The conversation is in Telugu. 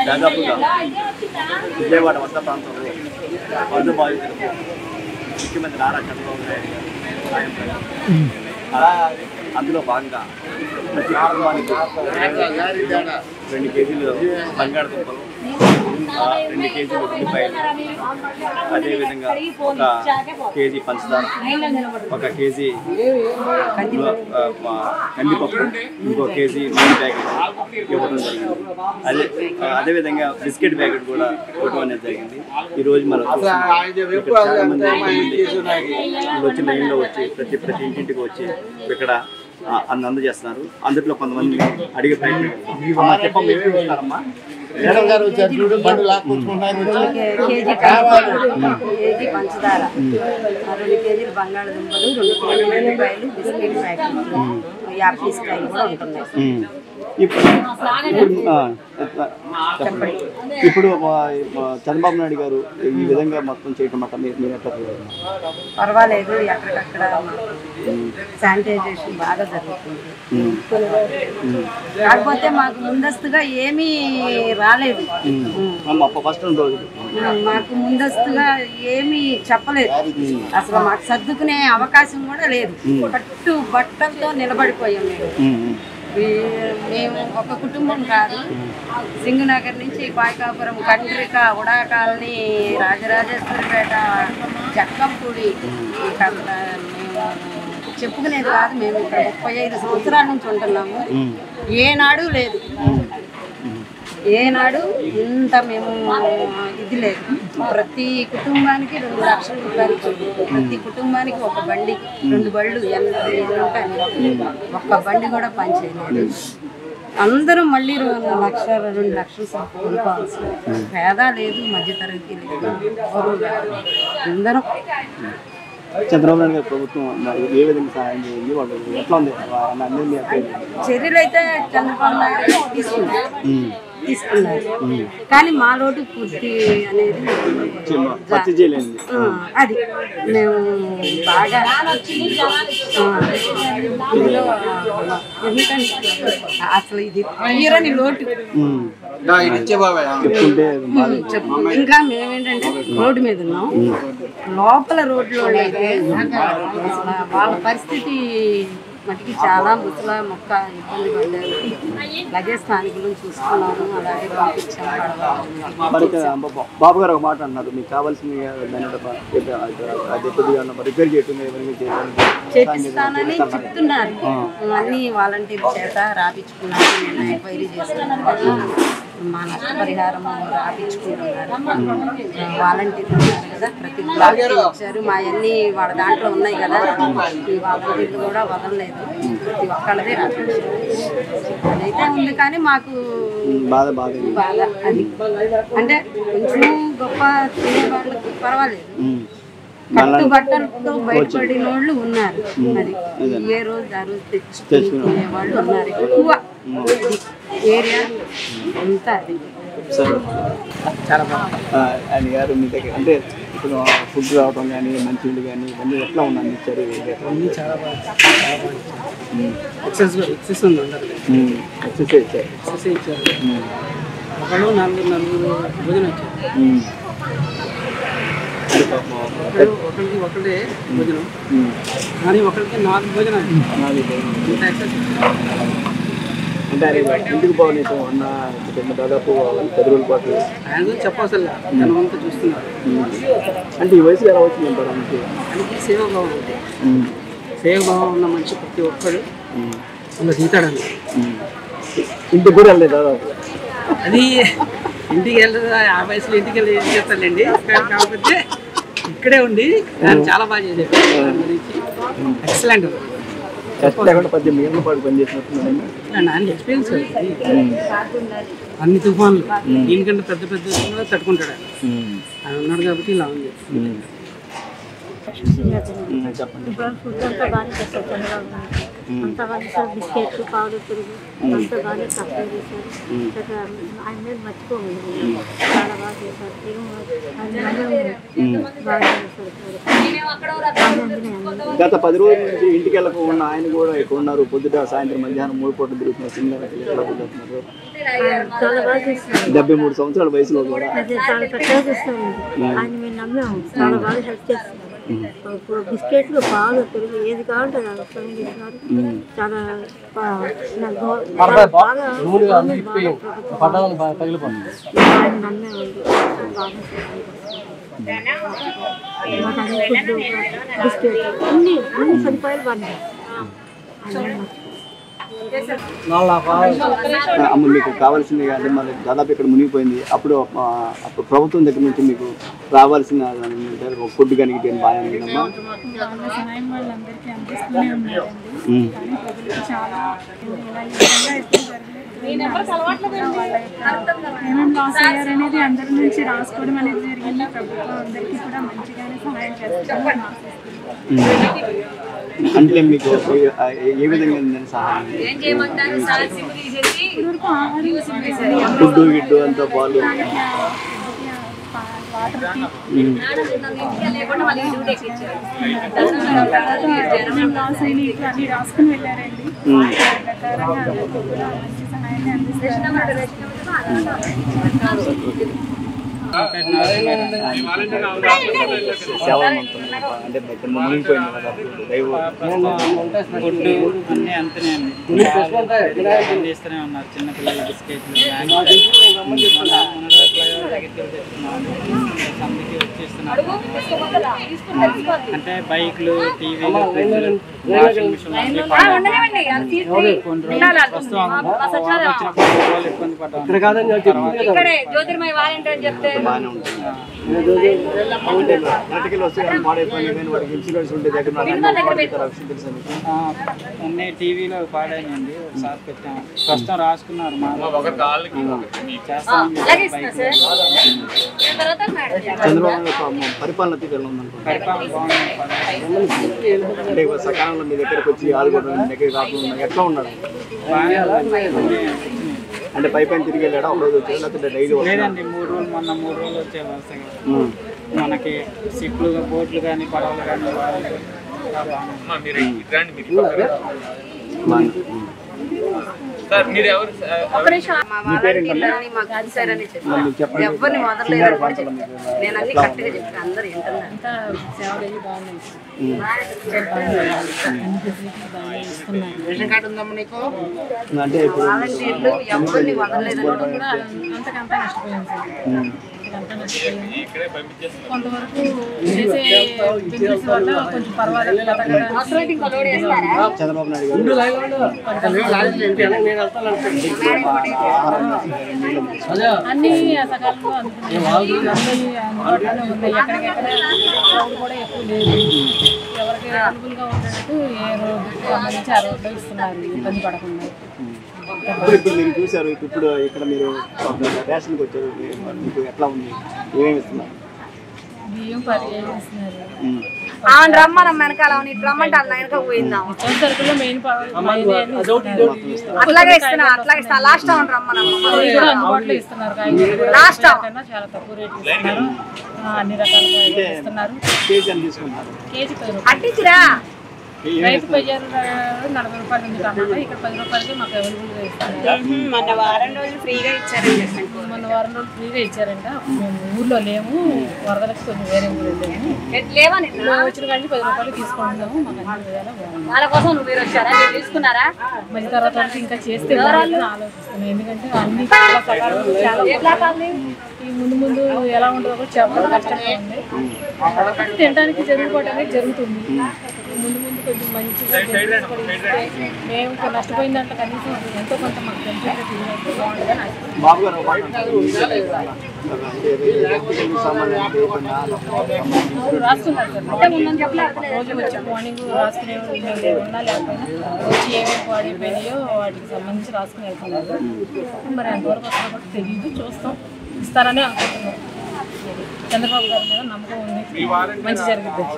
దాదాపుగా విజయవాడ వద్ద ప్రాంతంలో వరద బాధితులకు ముఖ్యమంత్రి నారా చంద్రబాబు నాయుడు గారు సాయం అందులో భాగంగా ప్రతి కుటుంబానికి 2 కేజీలు బంగాళదుంపలు, 2 కేజీలు ఉల్లిపాయలు, అదేవిధంగా 1 కేజీ పంచదార, 1 కేజీ కందిపప్పు, ఇంకో కేజీ నూనె ప్యాకెట్ ఇవ్వడం జరిగింది. అదేవిధంగా బిస్కెట్ ప్యాకెట్ కూడా ఇవ్వడం అనేది జరిగింది. ఈరోజు మనం చాలా మంది వచ్చి లైన్లో వచ్చి ప్రతి ఇంటింటికి వచ్చి ఇక్కడ అందజేస్తున్నారు. అందులో కొంతమంది అడిగే ప్రయత్నం చెప్పమ్మా ఏమేమి ఇస్తారమ్మా? కేజీ పంచదార, 2 కేజీలు బంగాళదుంపలు, 2 కేజీలు ఉల్లిపాయలు, బిస్కెట్ ప్యాకెట్లు, యాపిల్స్కాయలు కూడా ఉంటున్నాయి. ఇప్పుడు చంద్రబాబు నాయుడు గారు ఈ విధంగా మొత్తం చేయటం మాట మీరు ఎట్లా పర్వాలేదు, ఎక్కడికక్కడ శానిటైజేషన్ బాగా జరుగుతుంది. కాకపోతే మాకు ముందస్తుగా ఏమీ రాలేదు, మాకు ముందస్తుగా ఏమీ చెప్పలేదు. అసలు మాకు సర్దుకునే అవకాశం కూడా లేదు. పట్టు బట్టలతో నిలబడిపోయాం మేము. ఒక కుటుంబం కాదు, సింగనగర్ నుంచి పాయకాపురం, కండ్రిక, ఉడా కాలనీ, రాజరాజేశ్వరిపేట, జక్కంపూడి, మేము చెప్పుకునేది కాదు. మేము ఇక్కడ 35 సంవత్సరాల నుంచి ఉంటున్నాము. ఏనాడు ఇంత మేము ఇది లేదు. ప్రతి కుటుంబానికి 2 లక్షల రూపాయలు, ప్రతి కుటుంబానికి 1 బండి, 2 బళ్ళు, 80 ఉంటాయి. 1 బండి కూడా పనిచేయలేదు. అందరూ మళ్ళీ 1 లక్ష 2 లక్షలు కొనుక్కోవాల్సి. పేద లేదు, మధ్యతరగతి లేదు, అందరం. చంద్రబాబు నాయుడు గారి ప్రభుత్వం ఏ విధంగా సహాయం చేయండి, వాళ్ళు ఎట్లా ఉంది చర్యలు అయితే చంద్రబాబు నాయుడు తీసుకున్నారు. కానీ మా లోటు పూర్తి అనేది అది మేము బాగా అసలు ఇది తీరని లోటు. ఇంకా మేమేంటంటే రోడ్డు మీద ఉన్నాం. లోపల రోడ్లో అయితే వాళ్ళ పరిస్థితి మటుకి చాలా ముసలా మొక్క ఇబ్బంది పడ్డారు. అలాగే స్థానికులను చూసుకున్నాము, అలాగే పంపించాము. బాబు గారు ఒక మాట అన్నారు, మీకు కావాల్సిన చేపిస్తానని చెప్తున్నారు. అన్ని వాలంటీర్ చేత రాపించుకున్నారు. ఎంక్వైరీ చేస్తున్నారు, మా నష్టపరిహారం రాపించుకుంటున్నారు. వాలంటీర్లు ఉన్నారు కదా, ప్రతి బ్లాక్ ఇచ్చారు. మా అన్నీ వాళ్ళ దాంట్లో ఉన్నాయి కదా, ఈ వాలంటీర్లు కూడా వదలలేదు. ప్రతి ఒక్కళ్ళదే రాపించారు. అదైతే ఉంది. కానీ మాకు బాధ అది అంటే కొంచెం గొప్ప తినే వాళ్ళకి పర్వాలేదు. కట్టుబట్టలతో బయటపడిన వాళ్ళు ఉన్నారు. మరి ఏ రోజు ఆ రోజు తెచ్చుకునే వాళ్ళు ఉన్నారు. ఎక్కువ ఏరియా అంతా అది. చాలా ఆయన గారు మీ దగ్గర అంటే ఇప్పుడు ఫుడ్ రావడం కానీ, మంచినీళ్ళు కానీ ఇవన్నీ ఎట్లా ఉందని ఇచ్చారు? అన్నీ చాలా బాగా ఎక్సెస్ ఉంది. ఎక్సెస్ ఇచ్చారు. ఒకళ్ళు 4 భోజనం ఇచ్చారు. ఒకరికి ఒకటే భోజనం, కానీ ఒకరికి 4 భోజనాలు. ఇంత ఎక్సెస్ అంటే ఇంటికి పోనీసం అన్న దాదాపు 10 రోజుల పాటు ఆయన చెప్పవసలు జనమంతా చూస్తున్నారు. అంటే ఈ వయసు ఎలా వచ్చింది అంటారు? ఆయనకి సేవాభావం అంటే సేవాభావం ఉన్న మనిషి ప్రతి ఒక్కడు అలా తీతాడని. ఇంటికి కూడా వెళ్ళలేదు దాదాపు. అది ఇంటికి వెళ్ళదు, ఆ వయసులో ఇంటికి వెళ్ళి ఏం చేస్తానండి. కాకపోతే ఇక్కడే ఉండి ఆయన చాలా బాగా చేశారు. ఎక్సలెంట్. కష్టం 18 ఏళ్ళ పాటు పనిచేసినట్టున్నాను. ఆయన ఎక్స్పీరియన్స్ అన్ని తుఫాన్లు దీనికంటే పెద్ద తట్టుకుంటాడు ఆయన ఉన్నాడు కాబట్టి ఇలా ఉంది. చెప్పండి. అంత బాగా సార్ బిస్కెట్లు పావులు పెరుగు అంత బాగా సప్లై చేశారు. ఆయన మీద మర్చిపోలేదు, చాలా బాగా చేశారు. బాగా చేశారు. గత 10 రోజుల నుంచి ఇంటికి వెళ్ళకుండా ఆయన కూడా ఇక్కడ ఉన్నారు. పొద్దుట సాయంత్రం మధ్యాహ్నం 3 పూటలు తిరుగుతున్నారు. సినిమా చాలా బాగా చేస్తున్నారు. 73 సంవత్సరాల వయసులో కూడా చాలా చక్కగా చేస్తారండి. ఆయన మేము నమ్మాము, చాలా బాగా హెల్ప్ చేస్తున్నారు. బిస్కెట్లు పాలు పెరుగు ఏది కావాలంటే అది అవసరం చేస్తున్నారు. చాలా బాగా ఆయన నమ్మామండి. బిస్కెట్ అన్ని సదుపాయాలు బాగున్నాయి. అమ్మ మీకు కావాల్సింది అంటే మరి దాదాపు ఇక్కడ మునిగిపోయింది. అప్పుడు ప్రభుత్వం దగ్గర నుంచి మీకు రావాల్సిన ఫుడ్ కానీ బాగా అనిపిందమ్మా. ఏమేమి లాస్ అయ్యారనేది అందరి నుంచి రాసుకోవడం అనేది జరిగింది. ప్రభుత్వం అందరికీ కూడా మంచిగానే సహాయం చేస్తారు. అంటే మీకు ఏ విధంగా సహాయం? ఫుడ్ గిడ్డు అంతా పాలు లాస్ అయిన అన్ని రాసుకుని వెళ్ళారండి. ప్రకారంగా అందరికీ కూడా మంచి సహాయాన్ని అందిస్తారు. అంటే మునిగిపోయింది కదా ఫుడ్ అన్నీ అంతనే అండి చేస్తూనే ఉన్నారు. చిన్నపిల్లల బిస్కెట్లు సందికి వచ్చేస్తున్నారు. అంటే బైక్లు, టీవీలు, ఫ్రిడ్జ్లు, వాషింగ్ మిషన్లు అన్ని ఇబ్బంది అన్నీ టీవీలో పాడైందండి. ఒకసారి పెట్టాము, ప్రస్తుతం రాసుకున్నారు. పరిపాలన అంటే సకాలంలో మీ దగ్గరకు వచ్చి ఆదుకోవడం, మీ దగ్గర రాకుండా ఎట్లా ఉన్నాడు? అంటే పైపైన తిరిగి వెళ్ళాడా? ఒక రోజు వచ్చాడు లేకపోతే డైలీ? లేదండి, 3 రోజులు, మొన్న 3 రోజులు వచ్చే వరుసగా మనకి షిప్లు, బోట్లు కానీ, పడవలు కానీ ఎవరిని వదలలేదు. నేను అన్ని కరెక్ట్గా చెప్పాను, అందరు అంటే వాలంటీర్లు ఎవరిని వదలలేదు. కొంతవరకు చేసే వల్ల కొంచెం పర్వాలేదు. చంద్రబాబు నాయుడు అన్ని సకాలంలో అందుతున్నాయి. ఎక్కడికెక్కడ క్రౌడ్ కూడా ఎక్కువ లేదు. ఎవరికి అవైలబుల్గా ఉన్నట్టు ఏ రోడ్డు సంబంధించి ఆ రోడ్లో ఇస్తున్నారు, ఇబ్బంది పడకుండా. ఇప్పుడు మీరు చూసారు, ఇప్పుడు ఇక్కడ మీరు రేషన్కి వచ్చారు, మీకు ఎట్లా ఉంది? ఏమేమి ఇస్తున్నారు? బియ్యం 10 ఇస్తున్నారు. రమ్మనం వెనకాల రమ్మంటే అలా వెనక పోయిందాం. సరుకుల్లో మెయిన్ అట్లాగే ఇస్తున్నా, అట్లాగే ఇస్తా. లాస్ట్ టౌన్ రమ్మనమ్మ అందుబాటులో ఇస్తున్నారు. చాలా తక్కువ రేట్లు ఇస్తున్నారు. అన్ని రకాలుగా ఇస్తున్నారు. కేజీ అని తీసుకుంటారు. కేజీ 10 రూపాయలు. అట్టించిరా రైతు బజారు 40 రూపాయలు ఉంది టమాటా, ఇక్కడ 10 రూపాయలకి మాకు అవైలబుల్గా ఇస్తున్నారు. మొన్న వారం రోజులు ఫ్రీగా ఇచ్చారంట. మేము ఊర్లో లేము, వరదలకు కొంచెం వేరే ఊరు వెళ్ళాము. వచ్చిన కానీ 10 రూపాయలు తీసుకుంటున్నాము. మాకు అన్ని విధాలా బాగుంది. వాళ్ళ కోసం మీరు వచ్చారా, మీరు తీసుకున్నారా? మధ్య తర్వాత ఇంకా చేస్తే ఆలోచిస్తున్నాను. ఎందుకంటే అన్ని చాలా ఈ ముందు ఎలా ఉంటుందో కూడా చెప్పడం కష్టంగా ఉంది. తినడానికి చదువుకోవడానికి జరుగుతుంది. ముందు కొంచెం మంచిగా మేము నష్టపోయిన దాంట్లో కనీసం ఎంతో కొంత మాకు తెలిసినట్టు రాస్తున్నారు సార్. రోజు వచ్చి మార్నింగ్ రాసుకునే ఉన్నా లేకపోయినా వచ్చి ఏమేమి పాడైపోయినాయో వాటికి సంబంధించి రాసుకుని వెళ్తున్నారు. మరి ఎంతవరకు వస్తున్నప్పుడు తెలియదు, చూస్తాం. ఇస్తారని అనుకుంటున్నాం. చంద్రబాబు గారి మీద నమ్మకం ఉంది, మంచి జరుగుతుంది.